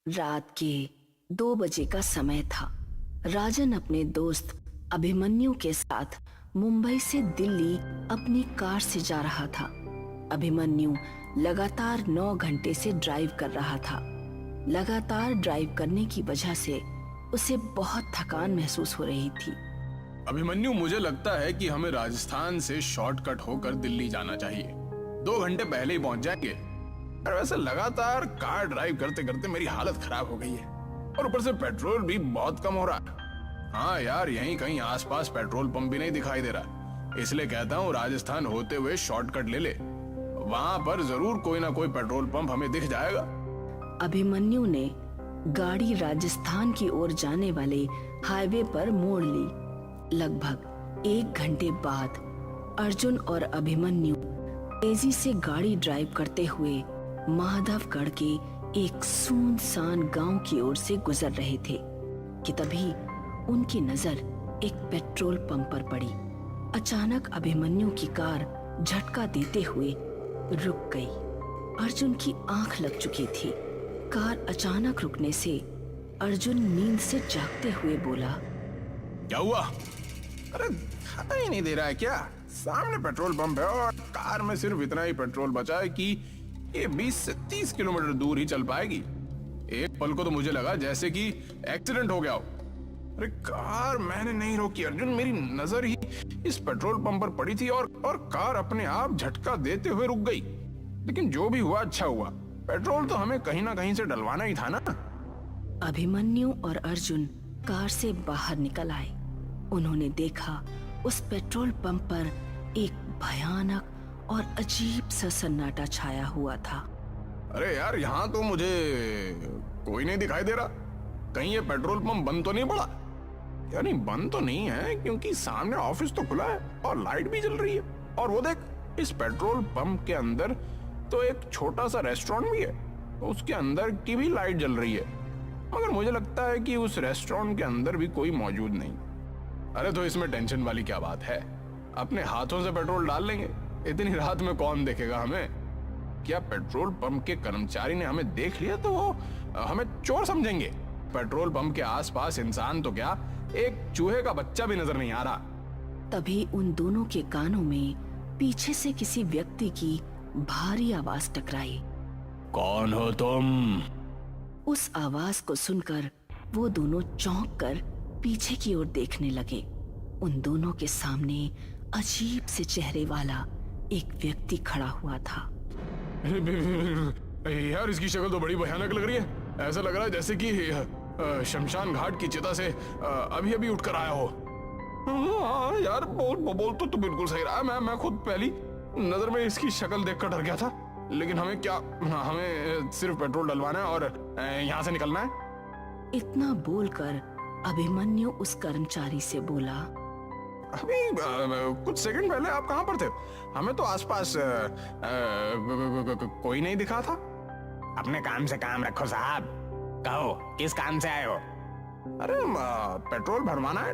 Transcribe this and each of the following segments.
रात के 2 बजे का समय था। राजन अपने दोस्त अभिमन्यु के साथ मुंबई से दिल्ली अपनी कार से जा रहा था। अभिमन्यु लगातार 9 घंटे से ड्राइव कर रहा था। लगातार ड्राइव करने की वजह से उसे बहुत थकान महसूस हो रही थी। अभिमन्यु, मुझे लगता है कि हमें राजस्थान से शॉर्टकट होकर दिल्ली जाना चाहिए। 2 घंटे पहले ही पहुंच जाएंगे। और वैसे लगातार कार ड्राइव करते करते मेरी हालत खराब हो गई है और ऊपर से पेट्रोल भी बहुत कम हो रहा है। हाँ यार, यहीं कहीं आसपास पेट्रोल पंप भी नहीं दिखाई दे रहा, इसलिए कहता हूँ राजस्थान होते हुए शॉर्टकट ले ले। वहां पर जरूर कोई ना कोई पेट्रोल पंप हमें दिख जाएगा। अभिमन्यु ने गाड़ी राजस्थान की ओर जाने वाले हाईवे पर मोड़ ली। लगभग 1 घंटे बाद अर्जुन और अभिमन्यु तेजी से गाड़ी ड्राइव करते हुए माधवगढ़ के एक सुनसान गांव की ओर से गुजर रहे थे कि तभी उनकी नजर एक पेट्रोल पंप पर पड़ी। अचानक अभिमन्यु की कार झटका देते हुए रुक गई। अर्जुन की आंख लग चुकी थी। कार अचानक रुकने से अर्जुन नींद से जागते हुए बोला, क्या हुआ? अरे दिखाई ही नहीं दे रहा है क्या? सामने पेट्रोल पंप है और कार में सिर्फ इतना ही पेट्रोल बचा है कि ये 20 से 30 किलोमीटर दूर ही चल पाएगी। एक पल को तो मुझे लगा जैसे कि एक्सीडेंट हो गया हो। अरे कार मैंने नहीं रोकी अर्जुन, मेरी नजर ही इस पेट्रोल पंप पर पड़ी थी और कार अपने आप झटका देते हुए रुक गई। लेकिन जो भी हुआ अच्छा हुआ, पेट्रोल तो हमें कहीं ना कहीं से डलवाना ही था ना। अभिमन्यु और अर्जुन कार से बाहर निकल आए। उन्होंने देखा उस पेट्रोल पंप पर एक भयानक और अजीब सा सन्नाटा छाया हुआ था। अरे यार, यहाँ तो मुझे कोई नहीं दिखाई दे रहा। कहीं ये पेट्रोल पंप बंद तो नहीं पड़ा? यानी बंद तो नहीं है, क्योंकि सामने ऑफिस तो खुला है और लाइट भी जल रही है। और वो देख, इस पेट्रोल पंप के अंदर तो एक छोटा सा रेस्टोरेंट भी है, उसके अंदर की भी लाइट जल रही है। मगर मुझे लगता है कि उस रेस्टोरेंट के अंदर भी कोई मौजूद नहीं। अरे तो इसमें टेंशन वाली क्या बात है? अपने हाथों से पेट्रोल डाल लेंगे। इतनी रात में कौन देखेगा हमें? क्या पेट्रोल पंप के कर्मचारी ने हमें देख लिया तो वो हमें चोर समझेंगे? पेट्रोल पंप के आसपास इंसान तो क्या, एक चूहे का बच्चा भी नजर नहीं आ रहा। तभी उन दोनों के कानों में पीछे से किसी व्यक्ति की भारी आवाज टकराई। कौन हो तुम? उस आवाज को सुनकर वो दोनों चौंक कर पीछे की ओर देखने लगे। उन दोनों के सामने अजीब से चेहरे वाला एक व्यक्ति खड़ा हुआ था। यार, इसकी शक्ल तो बड़ी भयानक लग रही है। ऐसा लग रहा है जैसे कि शमशान घाट की चिता से अभी अभी उठकर आया हो। हाँ यार, बोल तो बिल्कुल सही रहा है। मैं खुद पहली नजर में इसकी शक्ल देखकर डर गया था। लेकिन हमें क्या, हमें सिर्फ पेट्रोल डलवाना है और यहाँ से निकलना है। इतना बोलकर अभिमन्यु उस कर्मचारी से बोला, अभी कुछ सेकंड पहले आप कहाँ पर थे? हमें तो आसपास कोई नहीं दिखा था। अपने काम से काम रखो साहब। कहो, किस काम से आए हो? अरे पेट्रोल भरवाना है,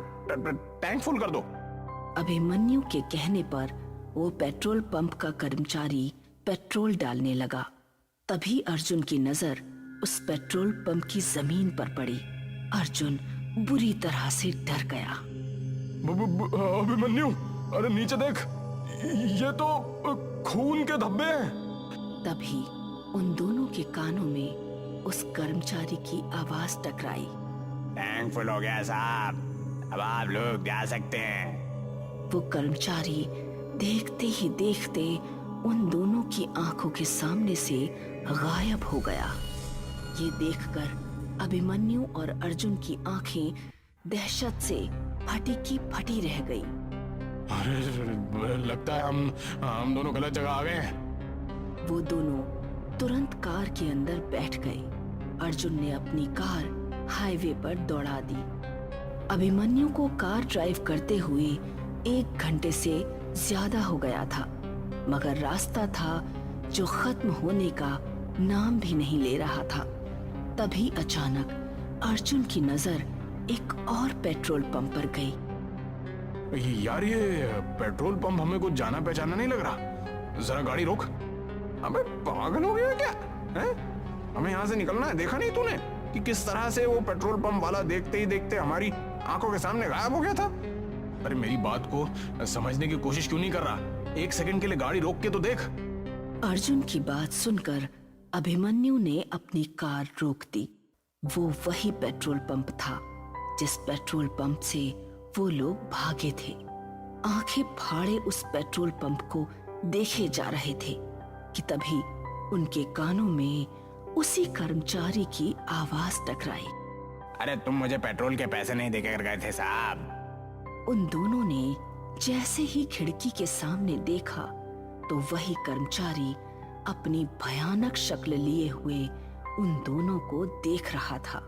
टैंक फुल कर दो। अभिमन्यु के कहने पर वो पेट्रोल पंप का कर्मचारी पेट्रोल डालने लगा। तभी अर्जुन की नजर उस पेट्रोल पंप की जमीन पर पड़ी। अर्जुन बुरी तरह से डर गया। अभिमन्यु, अरे नीचे देख, ये तो खून के धब्बे हैं। तभी उन दोनों के कानों में उस कर्मचारी की आवाज टकराई। टैंक फुल हो गया साहब, अब आप लोग जा सकते हैं। वो कर्मचारी देखते ही देखते उन दोनों की आंखों के सामने से गायब हो गया। ये देखकर अभिमन्यु और अर्जुन की आंखें दहशत से फटी की फटी रह गई। अरे लगता है हम दोनों गलत जगह आ गए हैं। वो दोनों तुरंत कार के अंदर बैठ गए। अर्जुन ने अपनी कार हाईवे पर दौड़ा दी। अभिमन्यु को कार ड्राइव करते हुए 1 घंटे से ज्यादा हो गया था, मगर रास्ता था जो खत्म होने का नाम भी नहीं ले रहा था। तभी अचानक अर्जुन की नजर एक और पेट्रोल पंप पर गई। यार, ये पेट्रोल पंप हमें कुछ जाना पहचाना नहीं लग रहा। जरा गाड़ी रोक। हमें पागल हो गया क्या है? हमें यहाँ से निकलना है। देखा नहीं तूने कि किस तरह से वो पेट्रोल पंप वाला देखते ही देखते हमारी आंखों के सामने गायब हो गया था? अरे मेरी बात को समझने की कोशिश क्यों नहीं कर रहा? एक सेकंड के लिए गाड़ी रोक के तो देख। अर्जुन की बात सुनकर अभिमन्यु ने अपनी कार रोक दी। वो वही पेट्रोल पंप था जिस पेट्रोल पंप से वो लोग भागे थे। आंखें फाड़े उस पेट्रोल पंप को देखे जा रहे थे कि तभी उनके कानों में उसी कर्मचारी की आवाज टकराई। अरे तुम मुझे पेट्रोल के पैसे नहीं देकर गए थे साहब। उन दोनों ने जैसे ही खिड़की के सामने देखा तो वही कर्मचारी अपनी भयानक शक्ल लिए हुए उन दोनों को देख रहा था।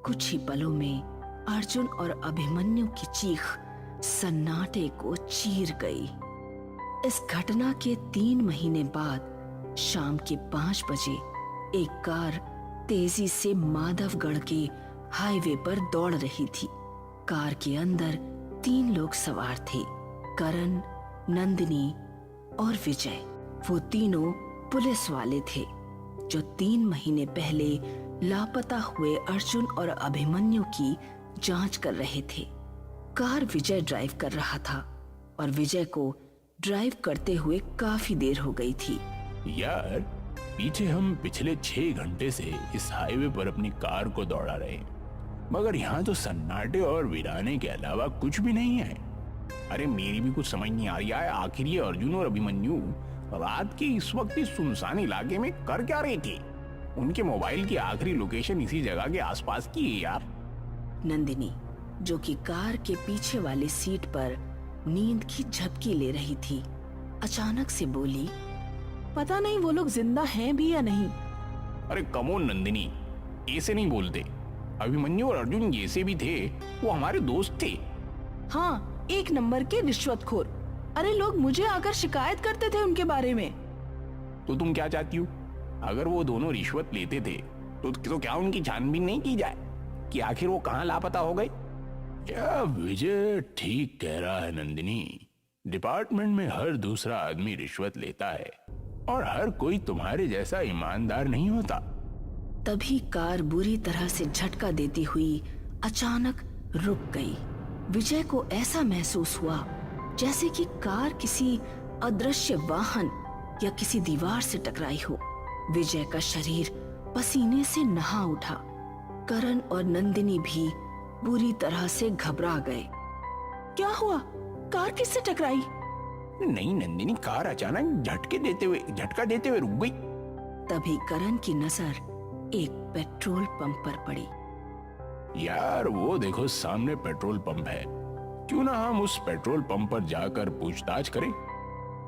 कुछ ही पलों में अर्जुन और अभिमन्यु की चीख सन्नाटे को चीर गई। इस घटना के 3 महीने बाद शाम के 5 बजे एक कार तेजी से माधवगढ़ के हाईवे पर दौड़ रही थी। कार के अंदर 3 लोग सवार थे, करण, नंदिनी और विजय। वो तीनों पुलिस वाले थे जो 3 महीने पहले लापता हुए अर्जुन और अभिमन्यु की जांच कर रहे थे। कार विजय ड्राइव कर रहा था और विजय को ड्राइव करते हुए काफी देर हो गई थी। यार, पीछे हम पिछले 6 घंटे से इस हाईवे पर अपनी कार को दौड़ा रहे हैं, मगर यहाँ तो सन्नाटे और वीराने के अलावा कुछ भी नहीं है। अरे मेरी भी कुछ समझ नहीं आ रही है। आखिर ये अर्जुन और अभिमन्यु रात के इस वक्त इस सुनसान इलाके में कर क्या रहे थे? उनके मोबाइल की आखिरी लोकेशन इसी जगह के आसपास की है यार। नंदिनी, जो कि कार के पीछे वाली सीट पर नींद की झपकी ले रही थी, अचानक से बोली, पता नहीं वो लोग जिंदा हैं भी या नहीं। अरे कमोन नंदिनी, ऐसे नहीं बोलते। अभिमन्यु और अर्जुन जैसे भी थे, वो हमारे दोस्त थे। हाँ, 1 नंबर के रिश्वतखोर। अरे लोग मुझे आकर शिकायत करते थे उनके बारे में। तो तुम क्या चाहती हो? अगर वो दोनों रिश्वत लेते थे तो क्या उनकी छानबीन नहीं की जाए कि आखिर वो कहाँ लापता हो गए? क्या विजय ठीक कह रहा है नंदिनी। डिपार्टमेंट में हर दूसरा आदमी रिश्वत लेता है और हर कोई तुम्हारे जैसा ईमानदार नहीं होता। तभी कार बुरी तरह से झटका देती हुई अचानक रुक गई। विजय को ऐसा महसूस हुआ जैसे कि कार किसी अदृश्य वाहन या किसी दीवार से टकराई हो। विजय का शरीर पसीने से नहा उठा। करण और नंदिनी भी बुरी तरह से घबरा गए। क्या हुआ? कार किससे टकराई? नहीं नंदिनी, कार अचानक झटका देते हुए रुक गई। तभी करण की नजर एक पेट्रोल पंप पर पड़ी। यार, वो देखो सामने पेट्रोल पंप है। क्यों ना हम उस पेट्रोल पंप पर जाकर पूछताछ करें?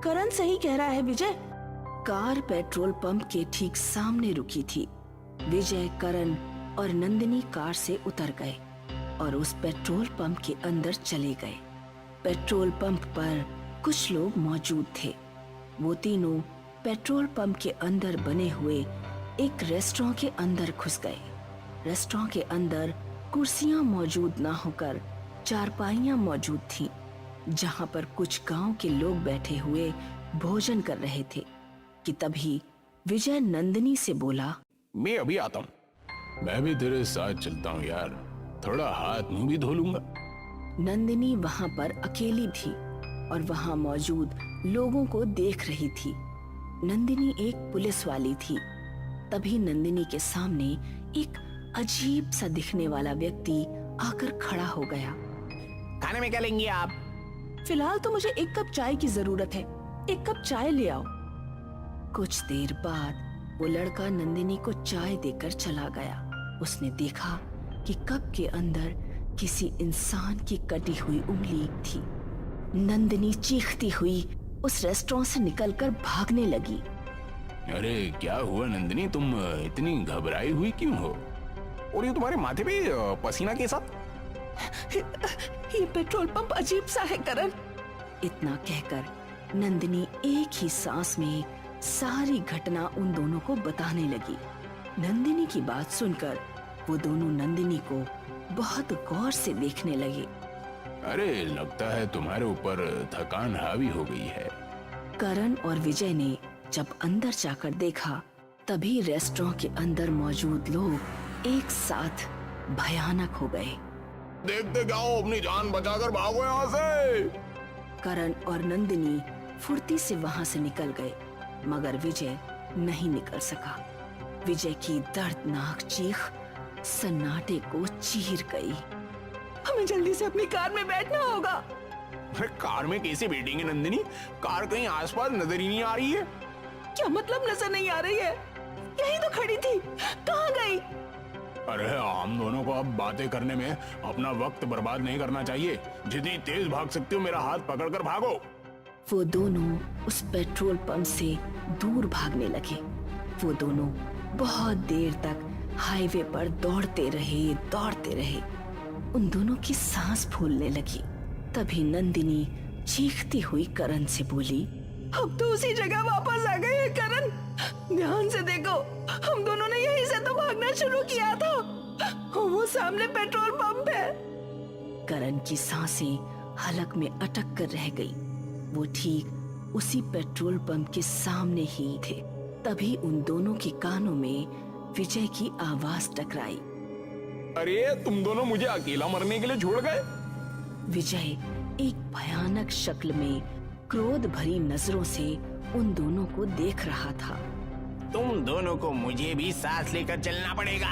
करण सही कह रहा है विजय। कार पेट्रोल पंप के ठीक सामने रुकी थी। विजय, करण और नंदिनी कार से उतर गए और उस पेट्रोल पंप के अंदर चले गए। पेट्रोल पंप पर कुछ लोग मौजूद थे। वो तीनों पेट्रोल पंप के अंदर बने हुए एक रेस्टोरेंट के अंदर घुस गए। रेस्टोरेंट के अंदर कुर्सियां मौजूद ना होकर चारपाइयां मौजूद थीं, जहां पर कुछ गांव के लोग बैठे हुए भोजन कर रहे थे कि तभी विजय नंदिनी से बोला, मैं अभी आता हूँ। मैं भी तेरे साथ चलता हूँ यार, थोड़ा हाथ मुंह भी धो लूंगा। नंदिनी वहां पर अकेली थी और वहां मौजूद लोगों को देख रही थी। नंदिनी एक पुलिस वाली थी। तभी नंदिनी के सामने एक अजीब सा दिखने वाला व्यक्ति आकर खड़ा हो गया। खाने में क्या लेंगी आप? फिलहाल तो मुझे 1 कप चाय की जरूरत है। 1 कप चाय ले आओ। कुछ देर बाद वो लड़का नंदिनी को चाय देकर चला गया। उसने देखा कि कप के अंदर किसी इंसान की कटी हुई उंगली थी। नंदिनी चीखती हुई उस रेस्टोरेंट से निकलकर भागने लगी। अरे क्या हुआ नंदिनी, तुम इतनी घबराई हुई क्यों हो? और ये तुम्हारे माथे पे पसीना के साथ? ये पेट्रोल पंप अजीब सा है करण। इतना कहकर नंदिनी एक ही सांस में सारी घटना उन दोनों को बताने लगी। नंदिनी की बात सुनकर वो दोनों नंदिनी को बहुत गौर से देखने लगे। अरे लगता है तुम्हारे ऊपर थकान हावी हो गई है। करण और विजय ने जब अंदर जाकर देखा तभी रेस्टोरेंट के अंदर मौजूद लोग एक साथ भयानक हो गए। देखते क्या हो, अपनी जान बचाकर भागो यहाँ से। करण और नंदिनी फुर्ती से वहां से निकल गए, मगर विजय नहीं निकल सका। विजय की दर्दनाक चीख सन्नाटे को चीर गई। हमें जल्दी से अपनी कार में बैठना होगा। अरे कार में कैसे बैठेंगे नंदिनी? कार कहीं आसपास नजर ही नहीं आ रही है। क्या मतलब नजर नहीं आ रही है? यही तो खड़ी थी, कहाँ गई? अरे हम दोनों को अब बातें करने में अपना वक्त बर्बाद नहीं करना चाहिए। जितनी तेज भाग सकते हो मेरा हाथ पकड़कर भागो। वो दोनों उस पेट्रोल पंप से दूर भागने लगे। वो दोनों बहुत देर तक हाईवे पर दौड़ते रहे। उन दोनों की सांस फूलने लगी। तभी नंदिनी चीखती हुई करण से बोली, अब तो उसी जगह वापस आ गए हैं करण। ध्यान से देखो, हम दोनों ने यहीं से तो भागना शुरू किया था। वो सामने पेट्रोल पंप है। करण की सांसें हलक में अटक कर रह गई। वो ठीक उसी पेट्रोल पंप के सामने ही थे। तभी उन दोनों के कानों में विजय की आवाज टकराई। अरे तुम दोनों मुझे अकेला मरने के लिए छोड़ गए? विजय एक भयानक शक्ल में क्रोध भरी नजरों से उन दोनों को देख रहा था। तुम दोनों को मुझे भी सांस लेकर चलना पड़ेगा।